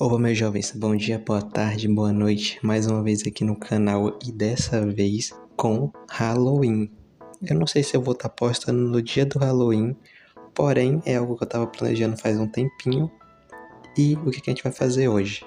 Olá, meus jovens, bom dia, boa tarde, boa noite, mais uma vez aqui no canal e dessa vez com Halloween. Eu não sei se eu vou estar postando no dia do Halloween, porém é algo que eu estava planejando faz um tempinho. E o que a gente vai fazer hoje?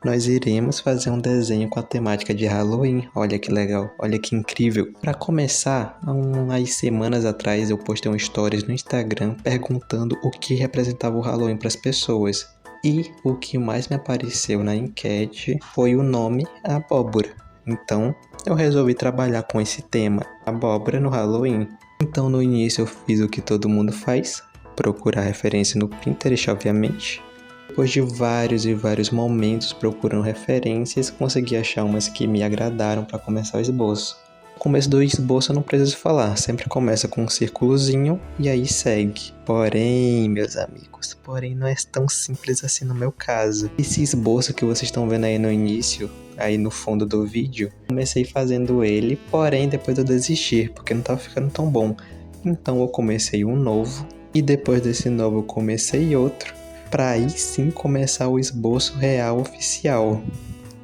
Nós iremos fazer um desenho com a temática de Halloween. Olha que legal, olha que incrível. Para começar, há umas semanas atrás eu postei um stories no Instagram perguntando o que representava o Halloween para as pessoas. E o que mais me apareceu na enquete foi o nome abóbora. Então eu resolvi trabalhar com esse tema, abóbora no Halloween. Então no início eu fiz o que todo mundo faz, procurar referência no Pinterest, obviamente. Depois de vários momentos procurando referências, consegui achar umas que me agradaram para começar o esboço. No começo do esboço eu não preciso falar, sempre começa com um círculozinho e aí segue. Porém, meus amigos, não é tão simples assim no meu caso. Esse esboço que vocês estão vendo aí no início, aí no fundo do vídeo, comecei fazendo ele, porém depois eu desisti, porque não estava ficando tão bom. Então eu comecei um novo, e depois desse novo eu comecei outro, para aí sim começar o esboço real oficial,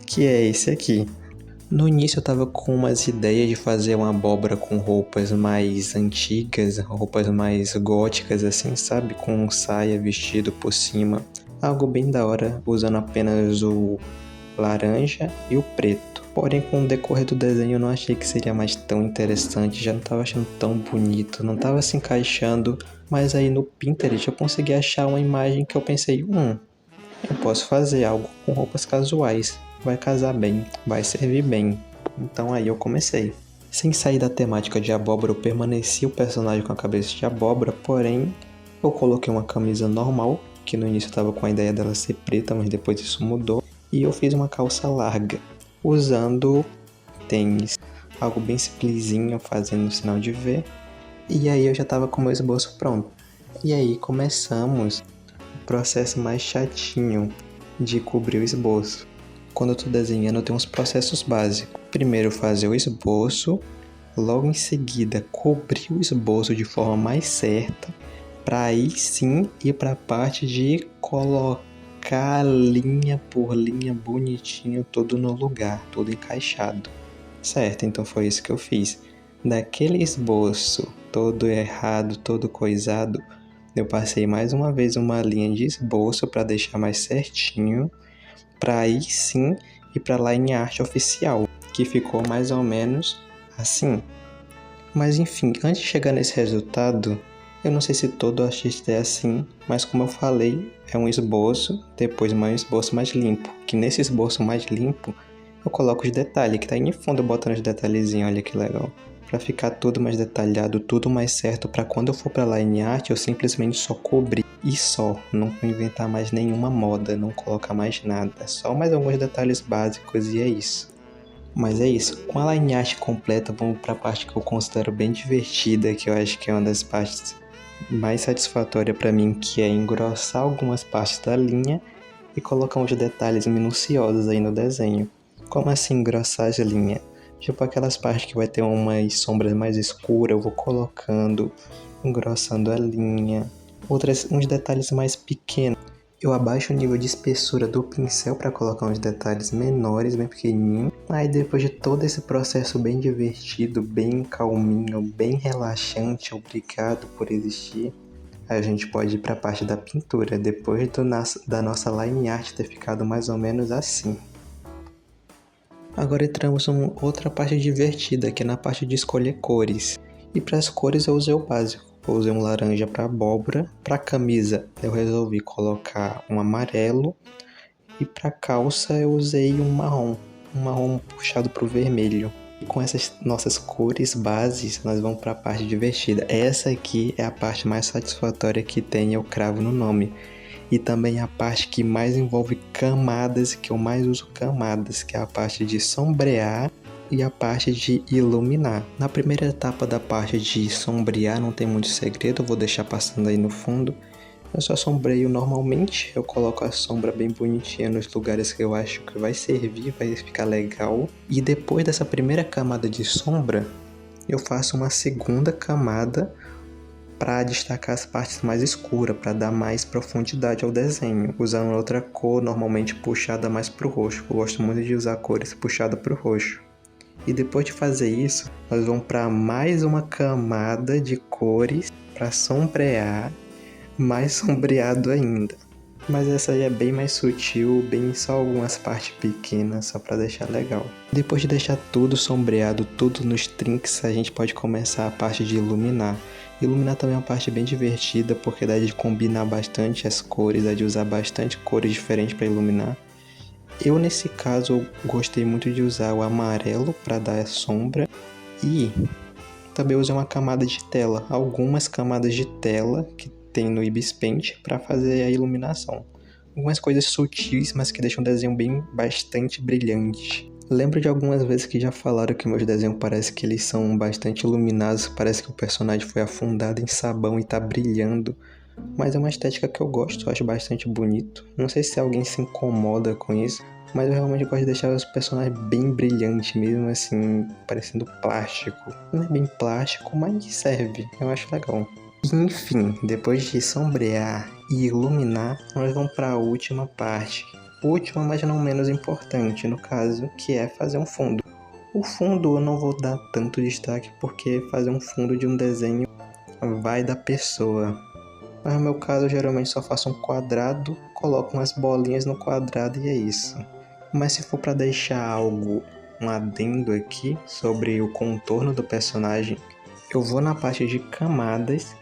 que é esse aqui. No início eu tava com umas ideias de fazer uma abóbora com roupas mais antigas, roupas mais góticas assim, sabe? Com saia, vestido por cima. Algo bem da hora, usando apenas o laranja e o preto. Porém, com o decorrer do desenho eu não achei que seria mais tão interessante, já não tava achando tão bonito, não tava se encaixando. Mas aí no Pinterest eu consegui achar uma imagem que eu pensei, eu posso fazer algo com roupas casuais. Vai casar bem, vai servir bem. Então aí eu comecei. Sem sair da temática de abóbora, eu permaneci o personagem com a cabeça de abóbora, porém eu coloquei uma camisa normal, que no início eu tava com a ideia dela ser preta, mas depois isso mudou. E eu fiz uma calça larga, usando tênis. Algo bem simplesinho, fazendo o sinal de V. E aí eu já tava com o meu esboço pronto. E aí começamos o processo mais chatinho de cobrir o esboço. Quando eu tô desenhando eu tenho uns processos básicos. Primeiro fazer o esboço, logo em seguida cobrir o esboço de forma mais certa, para aí sim ir para a parte de colocar linha por linha bonitinho, tudo no lugar, tudo encaixado. Certo, então foi isso que eu fiz. Daquele esboço todo errado, todo coisado, eu passei mais uma vez uma linha de esboço para deixar mais certinho, para aí sim ir para a line art oficial, que ficou mais ou menos assim. Mas enfim, antes de chegar nesse resultado, eu não sei se todo artista é assim, mas como eu falei, é um esboço, depois um esboço mais limpo, que nesse esboço mais limpo eu coloco os detalhes, que tá aí no fundo botando os detalhezinhos, olha que legal. Pra ficar tudo mais detalhado, tudo mais certo, pra quando eu for pra line art eu simplesmente só cobrir e só, não inventar mais nenhuma moda, não colocar mais nada, só mais alguns detalhes básicos e é isso. Mas é isso, com a line art completa vamos pra parte que eu considero bem divertida, que eu acho que é uma das partes mais satisfatórias pra mim, que é engrossar algumas partes da linha e colocar uns detalhes minuciosos aí no desenho. Como assim engrossar as linhas? Tipo aquelas partes que vai ter umas sombras mais escuras, eu vou colocando, engrossando a linha. Uns detalhes mais pequenos. Eu abaixo o nível de espessura do pincel para colocar uns detalhes menores, bem pequenininhos. Aí depois de todo esse processo bem divertido, bem calminho, bem relaxante, obrigado por existir, a gente pode ir para a parte da pintura, depois da nossa line art ter ficado mais ou menos assim. Agora entramos em outra parte divertida, que é na parte de escolher cores. E para as cores eu usei o básico. Eu usei um laranja para abóbora. Para camisa eu resolvi colocar um amarelo. E para calça eu usei um marrom puxado para o vermelho. E com essas nossas cores bases nós vamos para a parte divertida. Essa aqui é a parte mais satisfatória que tem, eu cravo no nome. E também a parte que mais envolve camadas, que eu mais uso camadas, que é a parte de sombrear e a parte de iluminar. Na primeira etapa da parte de sombrear não tem muito segredo, eu vou deixar passando aí no fundo. Eu só sombreio normalmente, eu coloco a sombra bem bonitinha nos lugares que eu acho que vai servir, vai ficar legal. E depois dessa primeira camada de sombra, eu faço uma segunda camada para destacar as partes mais escuras, para dar mais profundidade ao desenho, usando outra cor normalmente puxada mais para o roxo. Eu gosto muito de usar cores puxadas para o roxo. E depois de fazer isso, nós vamos para mais uma camada de cores para sombrear, mais sombreado ainda. Mas essa aí é bem mais sutil, bem só algumas partes pequenas, só para deixar legal. Depois de deixar tudo sombreado, tudo nos trinks, a gente pode começar a parte de iluminar. Iluminar também é uma parte bem divertida, porque dá de combinar bastante as cores, dá de usar bastante cores diferentes para iluminar. Eu, nesse caso, eu gostei muito de usar o amarelo para dar a sombra e também usei uma camada de tela, algumas camadas de tela que tem no Ibis Paint para fazer a iluminação. Algumas coisas sutis, mas que deixam o desenho bastante brilhante. Lembro de algumas vezes que já falaram que meus desenhos parece que eles são bastante iluminados, parece que o personagem foi afundado em sabão e tá brilhando. Mas é uma estética que eu gosto, eu acho bastante bonito. Não sei se alguém se incomoda com isso, mas eu realmente gosto de deixar os personagens bem brilhantes, mesmo assim, parecendo plástico. Não é bem plástico, mas serve, eu acho legal. Enfim, depois de sombrear e iluminar, nós vamos para a última parte. Última, mas não menos importante, no caso, que é fazer um fundo. O fundo eu não vou dar tanto destaque, porque fazer um fundo de um desenho vai da pessoa. Mas no meu caso, eu geralmente só faço um quadrado, coloco umas bolinhas no quadrado e é isso. Mas se for para deixar algo, um adendo aqui sobre o contorno do personagem, eu vou na parte de camadas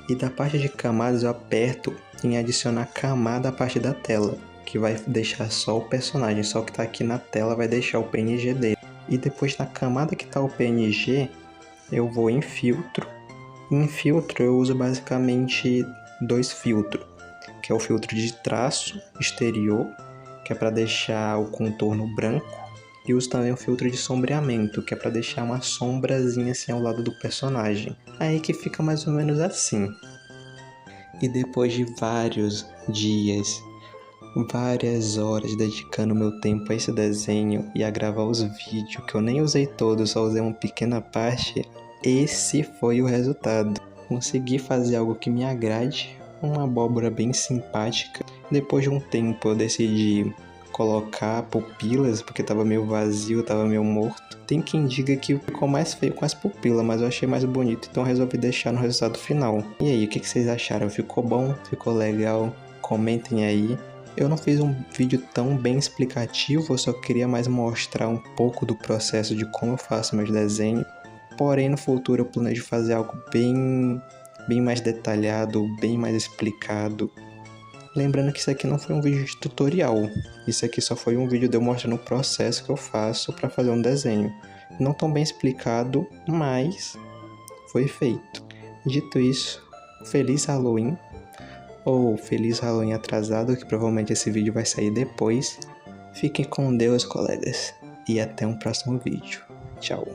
e da parte de camadas eu aperto em adicionar camada à parte da tela, que vai deixar só o personagem, só que está aqui na tela vai deixar o PNG dele. E depois na camada que está o PNG, eu vou em filtro. Em filtro eu uso basicamente 2 filtros, que é o filtro de traço exterior, que é para deixar o contorno branco, e uso também o filtro de sombreamento, que é para deixar uma sombrazinha assim ao lado do personagem. Aí que fica mais ou menos assim. E depois de vários dias, várias horas dedicando meu tempo a esse desenho e a gravar os vídeos, que eu nem usei todos, só usei uma pequena parte, esse foi o resultado. Consegui fazer algo que me agrade, uma abóbora bem simpática. Depois de um tempo eu decidi colocar pupilas, porque tava meio vazio, tava meio morto. Tem quem diga que ficou mais feio com as pupilas, mas eu achei mais bonito, então resolvi deixar no resultado final. E aí, o que vocês acharam? Ficou bom? Ficou legal? Comentem aí. Eu não fiz um vídeo tão bem explicativo, eu só queria mais mostrar um pouco do processo de como eu faço meus desenhos. Porém, no futuro eu planejo fazer algo bem mais detalhado, bem mais explicado. Lembrando que isso aqui não foi um vídeo de tutorial. Isso aqui só foi um vídeo de eu mostrando o processo que eu faço para fazer um desenho. Não tão bem explicado, mas foi feito. Dito isso, feliz Halloween. Ou feliz Halloween atrasado, que provavelmente esse vídeo vai sair depois. Fiquem com Deus, colegas. E até um próximo vídeo. Tchau.